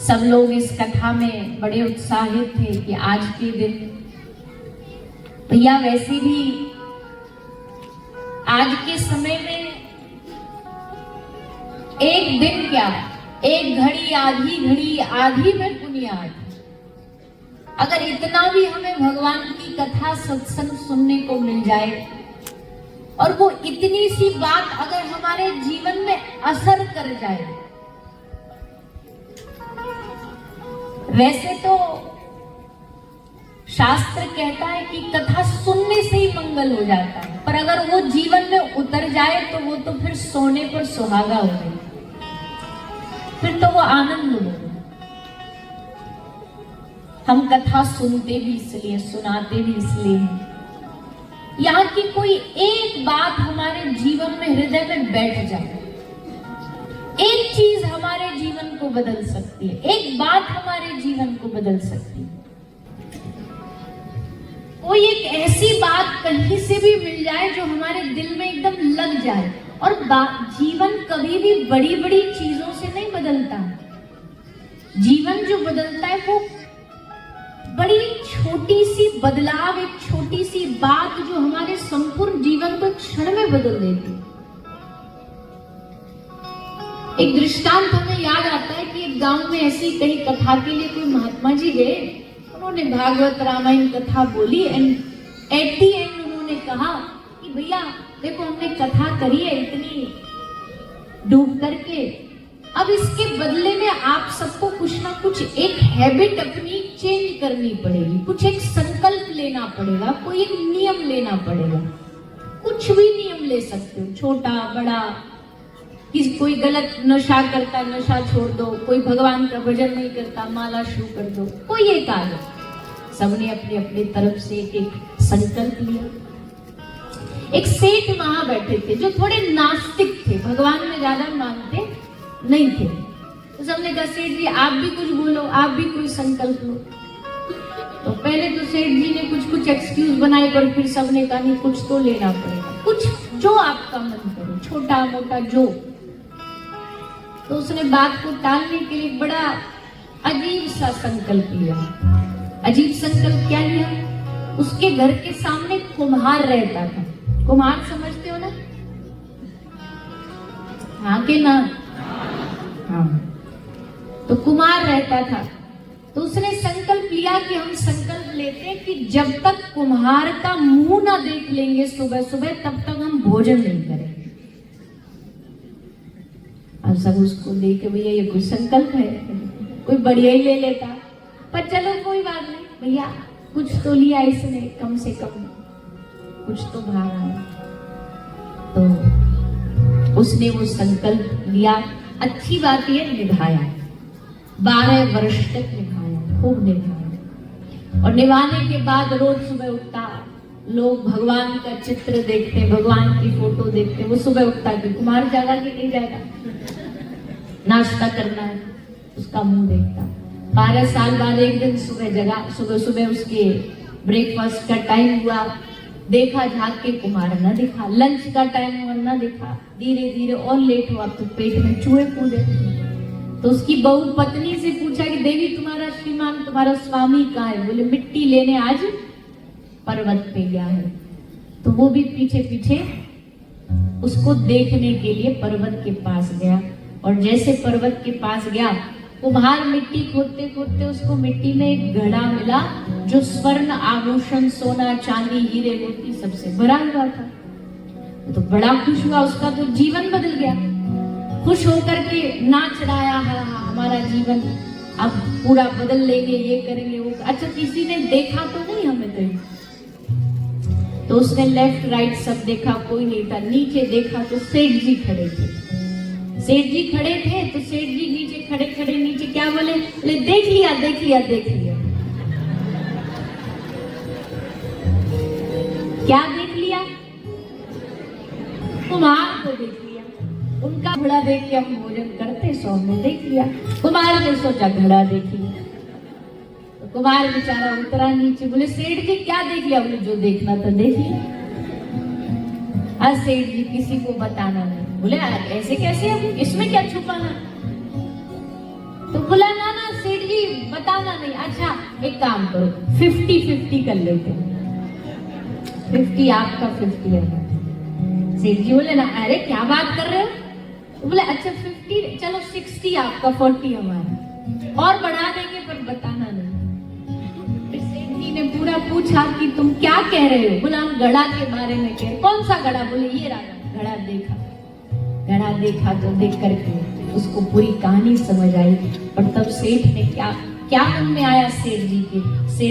सब लोग इस कथा में बड़े उत्साहित थे कि आज के दिन भैया वैसे भी आज के समय में एक दिन क्या, एक घड़ी आधी में बुनियाद। अगर इतना भी हमें भगवान की कथा सत्संग सुनने को मिल जाए और वो इतनी सी बात अगर हमारे जीवन में असर कर जाए, वैसे तो शास्त्र कहता है कि कथा सुनने से ही मंगल हो जाता है, पर अगर वो जीवन में उतर जाए तो वो तो फिर सोने पर सुहागा हो गई, फिर तो वो आनंद हो गया। हम कथा सुनते भी इसलिए, सुनाते भी इसलिए हैं यहाँ की कोई एक बात हमारे जीवन में हृदय में बैठ जाए, एक चीज हमारे जीवन को बदल सकती है, एक बात हमारे जीवन को बदल सकती है। कोई एक ऐसी बात कहीं से भी मिल जाए जो हमारे दिल में एकदम लग जाए। और जीवन कभी भी बड़ी बड़ी चीजों से नहीं बदलता, जीवन जो बदलता है वो बड़ी छोटी सी बदलाव, एक छोटी सी बात जो हमारे संपूर्ण जीवन को क्षण में बदल देती है। एक दृष्टांत हमें याद आता है कि एक गांव में ऐसी कहीं कथा के लिए कोई महात्मा जी गए, उन्होंने भागवत रामायण कथा बोली एंड एट दी एंड उन्होंने कहा कि भैया देखो हमने कथा करी है इतनी डूब करके, अब इसके बदले में आप सबको कुछ ना कुछ एक हैबिट अपनी चेंज करनी पड़ेगी, कुछ एक संकल्प लेना पड़ेगा, कोई एक नियम लेना पड़ेगा। कुछ भी नियम ले सकते हो, छोटा बड़ा, कोई गलत नशा करता नशा छोड़ दो, कोई भगवान का भजन नहीं करता माला शुरू कर दो, कोई एक आदत। सबने अपनी अपनी तरफ से एक संकल्प लिया। एक सेठ वहां बैठे थे जो थोड़े नास्तिक थे, भगवान में ज्यादा मानते नहीं थे। तो सबने कहा सेठ जी आप भी कुछ बोलो, आप भी कोई संकल्प लो। तो पहले तो सेठ जी ने कुछ कुछ एक्सक्यूज बनाए, पर फिर सबने कहा नहीं कुछ तो लेना पड़ेगा, कुछ जो आपका मन करे, छोटा मोटा जो। तो उसने बात को टालने के लिए बड़ा अजीब सा संकल्प लिया। अजीब संकल्प क्या लिया? उसके घर के सामने कुम्हार रहता था। कुम्हार समझते हो ना? हाँ के ना? हाँ। तो कुम्हार रहता था, तो उसने संकल्प लिया कि हम संकल्प लेते हैं कि जब तक कुम्हार का मुंह ना देख लेंगे सुबह सुबह तब तक हम भोजन नहीं करेंगे। अब सब उसको देख के भैया ये कोई संकल्प है, कोई बढ़िया ही ले लेता, पर चलो कोई बात नहीं भैया, कुछ तो लिया इसने, कम से कम कुछ तो बाहर आया। तो उसने वो संकल्प लिया, अच्छी बात ये निभाया, 12 वर्ष तक निभाया, खूब निभाया। और निभाने के बाद रोज सुबह उठता, लोग भगवान का चित्र देखते, भगवान की फोटो देखते, वो सुबह उठता कि कुमार जाएगा कि नहीं जाएगा, नाश्ता करना है, उसका मुंह देखता। 12 साल बाद एक दिन सुबह जगा, सुबह सुबह उसके ब्रेकफास्ट का टाइम हुआ, देखा झांक के कुमार न दिखा, लंच का टाइम हुआ न दिखा, धीरे धीरे और लेट हुआ तो पेट में चूहे कूदे। तो उसकी बहू पत्नी से पूछा कि देवी तुम्हारा श्रीमान, तुम्हारा स्वामी कहाँ है? बोले मिट्टी लेने आज पर्वत पे गया है। तो वो भी पीछे पीछे उसको देखने के लिए पर्वत के पास गया, और जैसे पर्वत के पास गया, कुम्हार मिट्टी खोदते खोदते उसको मिट्टी में एक घड़ा मिला जो स्वर्ण आभूषण, सोना चांदी हीरे मोती सबसे भरा हुआ था। तो बड़ा खुश हुआ, उसका तो जीवन बदल गया। खुश होकर के नाच रहा है, हाँ हमारा जीवन अब पूरा बदल लेंगे, ये करेंगे वो। अच्छा किसी ने देखा तो नहीं हमें तो उसने लेफ्ट राइट सब देखा, कोई नहीं था। नीचे देखा तो सेठ जी खड़े थे। सेठ जी खड़े थे तो सेठ जी नीचे खड़े खड़े नीचे क्या बोले? बोले देख लिया देख लिया देख लिया। क्या देख लिया? कुम्हार को देख लिया। उनका घड़ा देख के हम भोजन करते, सौ में देख लिया। कुम्हार ने सोचा घड़ा देख लिया। तो कुम्हार बेचारा उतरा नीचे, बोले सेठ जी क्या देख लिया? बोले जो देखना था देख लिया। सेठ जी किसी को बताना नहीं। बोले ऐसे कैसे, अब इसमें क्या छुपाना? तो बोला ना ना बताना नहीं। अच्छा एक काम करो, 50-50 कर लेते हैं, 50 आपका 50 है। सेठ जी बोले ना, अरे क्या बात कर रहे हो? बोले अच्छा 50, चलो 60 आपका 40 हमारा, और बढ़ा देंगे पर बताना नहीं। फिर सेठ जी ने पूरा पूछा कि तुम क्या कह रहे हो? बोला हम घड़ा के बारे में कह। कौन सा घड़ा? बोले ये रहा घड़ा। देखा, घड़ा देखा तो देख करके उसको पूरी कहानी समझ आई। और तब सेठ ने क्या मन में आया सेठ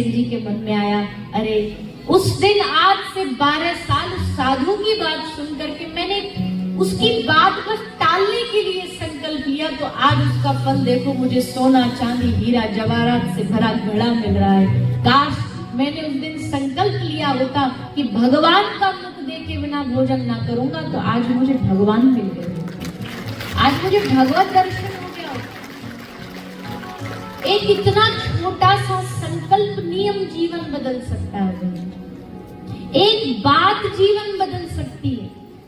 जी के मन में आया, अरे उस दिन आज से 12 साल उस साधु की बात सुन करके मैंने उसकी बात बस टालने के लिए संकल्प लिया, तो आज उसका फल देखो, मुझे सोना चांदी हीरा जवाहरात से भरा घड़ा मिल रहा है। काश मैंने उस दिन संकल्प लिया होता कि भगवान का मुख देखे बिना भोजन ना करूंगा, तो आज मुझे भगवान मिल गए, आज मुझे भगवत दर्शन हो गया। एक इतना छोटा सा संकल्प नियम जीवन बदल सकता है। एक बात जीवन बदल सकती है।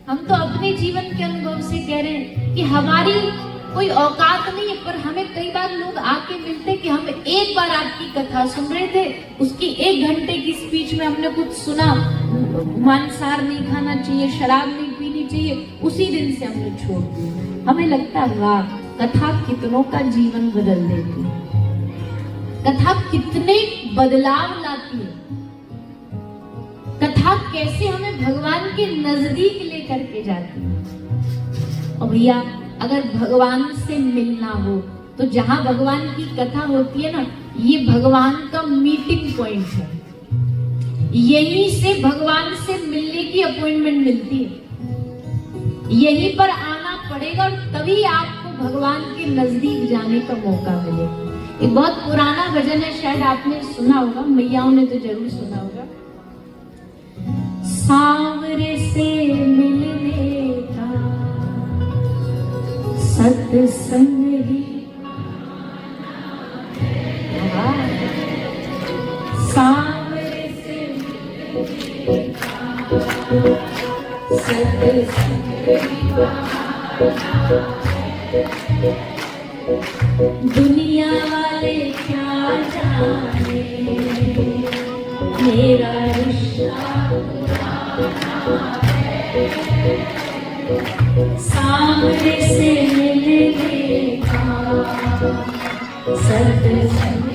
हम तो अपने जीवन के अनुभव से कह रहे हैं कि हमारी कोई औकात नहीं है, पर हमें कई बार लोग आके मिलते कि हम एक बार आपकी कथा सुन रहे थे, उसकी 1 घंटे की स्पीच में हमने कुछ सुना, मांसाहार नहीं खाना चाहिए, शराब नहीं पीनी चाहिए, उसी दिन से हमने छोड़ दिया। हमें लगता है वाह, कथा कितनों का जीवन बदल देती है, कथा कितने बदलाव लाती है, कथा कैसे हमें भगवान के नजदीक लेकर के जाती है। और भैया अगर भगवान से मिलना हो तो जहां भगवान की कथा होती है ना, ये भगवान का मीटिंग पॉइंट है। यहीं से भगवान से मिलने की अपॉइंटमेंट मिलती है, यहीं पर आना पड़ेगा और तभी आपको भगवान के नजदीक जाने का मौका मिलेगा। एक बहुत पुराना भजन है, शायद आपने सुना होगा, मैयाओं ने तो जरूर सुना होगा। सांवरे से मिलने का सत्संग ही, सांवरे से मिलने का सत्संग ही, दुनिया वाले क्या जाने मेरा रिश्ता, सामने से मिलने का सत्संग।